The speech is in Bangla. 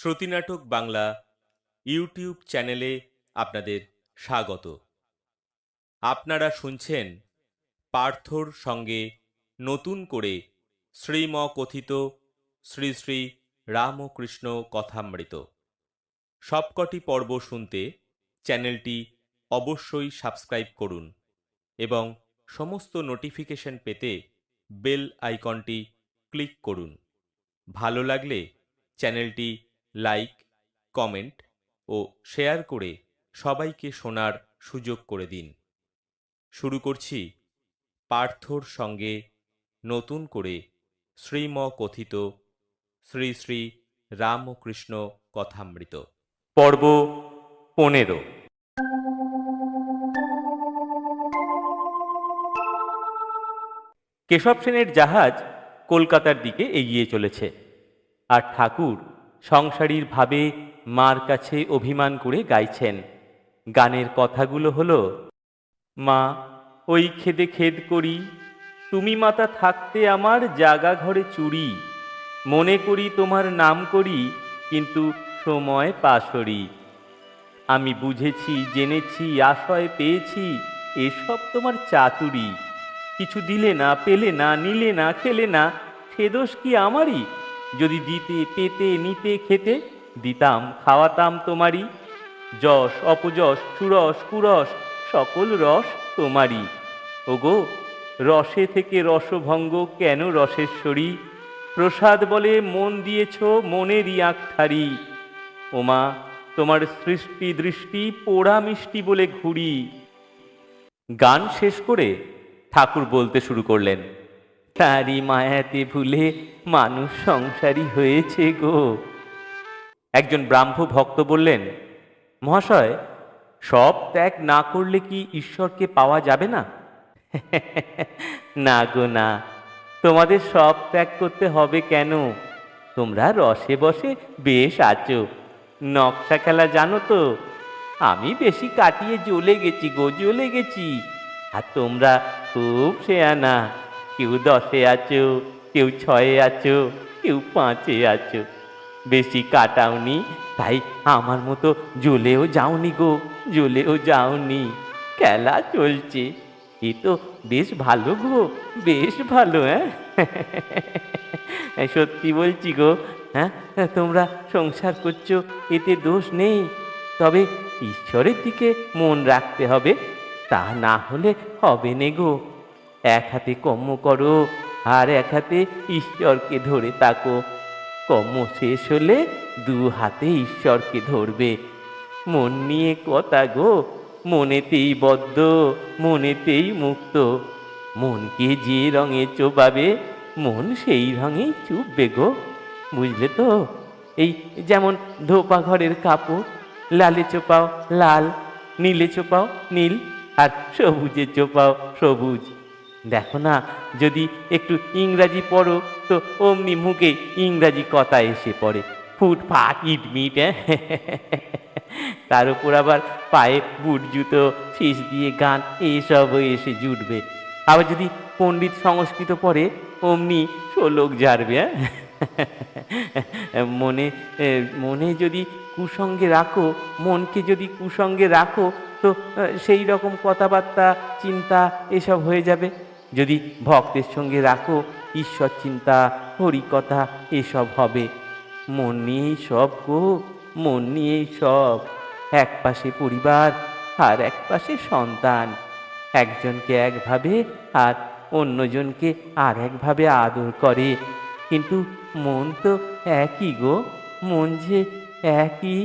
শ্রুতিনাটক বাংলা ইউটিউব চ্যানেলে আপনাদের স্বাগত। আপনারা শুনছেন পার্থর সঙ্গে নতুন করে শ্রীমকথিত শ্রী শ্রী রামকৃষ্ণ কথামৃত। সবকটি পর্ব শুনতে চ্যানেলটি অবশ্যই সাবস্ক্রাইব করুন এবং সমস্ত নোটিফিকেশন পেতে বেল আইকনটি ক্লিক করুন। ভালো লাগলে চ্যানেলটি লাইক, কমেন্ট ও শেয়ার করে সবাইকে শোনার সুযোগ করে দিন। শুরু করছি পার্থর সঙ্গে নতুন করে শ্রীমকথিত শ্রী শ্রী রামকৃষ্ণ কথামৃত, পর্ব 15। কেশব সেনের জাহাজ কলকাতার দিকে এগিয়ে চলেছে, আর ঠাকুর সংসারীর ভাবে মার কাছে অভিমান করে গাইছেন। গানের কথাগুলো হলো: মা, ওই খেদে খেদ করি, তুমি মাতা থাকতে আমার জাগা ঘরে চুরি, মনে করি তোমার নাম করি, কিন্তু সময় পাশরি। আমি বুঝেছি, জেনেছি, আশয় পেয়েছি, এসব তোমার চাতুরি। কিছু দিলে না, পেলে না, নিলে না, খেলে না, সে দোষ কি আমারই? যদি দিতে, পেতে, নিতে, খেতে, দিতাম, খাওয়াতাম তোমারই। যশ, অপযশ, সুরস, কুরস, সকল রস তোমারই। ওগো, রসে থেকে রসভঙ্গ কেন রসেশ্বরী? প্রসাদ বলে মন দিয়েছ মনেরই আঁকঠারি। ওমা, তোমার সৃষ্টি দৃষ্টি পোড়া মিষ্টি বলে ঘুরি। গান শেষ করে ঠাকুর বলতে শুরু করলেন: তারি মায়াতে ভুলে মানুষ সংসারী হয়েছে গো। একজন ব্রাহ্ম ভক্ত বললেন: মহাশয়, সব ত্যাগ না করলে কি ঈশ্বরকে পাওয়া যাবে না? না গো না, তোমাদের সব ত্যাগ করতে হবে কেন? তোমরা রসে বসে বেশ আছো, নকশা খেলা জানো তো। আমি বেশি কাটিয়ে জ্বলে গেছি গো, জ্বলে গেছি। আর তোমরা খুব শেয়ানা, কেউ 10-এ আছো, কেউ 6-এ আছো, কেউ 5-এ আছো। বেশি কাটাওনি, তাই আমার মতো জ্বলেও যাওনি গো, জ্বলেও যাওনি। খেলা চলছে, এ তো বেশ ভালো গো, বেশ ভালো। সত্যি বলছি গো, হ্যাঁ, তোমরা সংসার করছো, এতে দোষ নেই। তবে ঈশ্বরের দিকে মন রাখতে হবে, তা না হলে হবে নে গো। এক হাতে কর্ম করো, আর এক হাতে ঈশ্বরকে ধরে থাকো। কর্ম শেষ হলে 2 হাতে ঈশ্বরকে ধরবে। মন নিয়ে কথা গো, মনেতেই বদ্ধ, মনেতেই মুক্ত। মনকে যে রঙে চোপাবে, মন সেই রঙেই চুপবে গো। বুঝলে তো? এই যেমন ধোপা ঘরের কাপড়, লালে চোপাও লাল, নীলে চোপাও নীল, আর সবুজে চোপাও সবুজ। দেখো না, যদি একটু ইংরাজি পড়ো তো অমনি মুখে ইংরাজি কথা এসে পড়ে, ফুটফাট ইটমিট। তার উপর আবার পায়ে বুট জুতো, শীষ দিয়ে গান, এসবও এসে জুটবে। আবার যদি পণ্ডিত সংস্কৃত পড়ে, অমনি শোলক ঝাড়বে। মনে মনে যদি কুসঙ্গে রাখো, মনকে যদি কুসঙ্গে রাখো, তো সেই রকম কথাবার্তা, চিন্তা এসব হয়ে যাবে। যদি ভক্তের সঙ্গে রাখো, ঈশ্বর চিন্তা, হরিকথা এসব হবে। মন নিয়েই সব গো, মন নিয়েই সব। এক পাশে পরিবার, আর এক পাশে সন্তান। একজনকে একভাবে আর অন্যজনকে আর একভাবে আদর করে, কিন্তু মন তো একই গো, মন যে একই।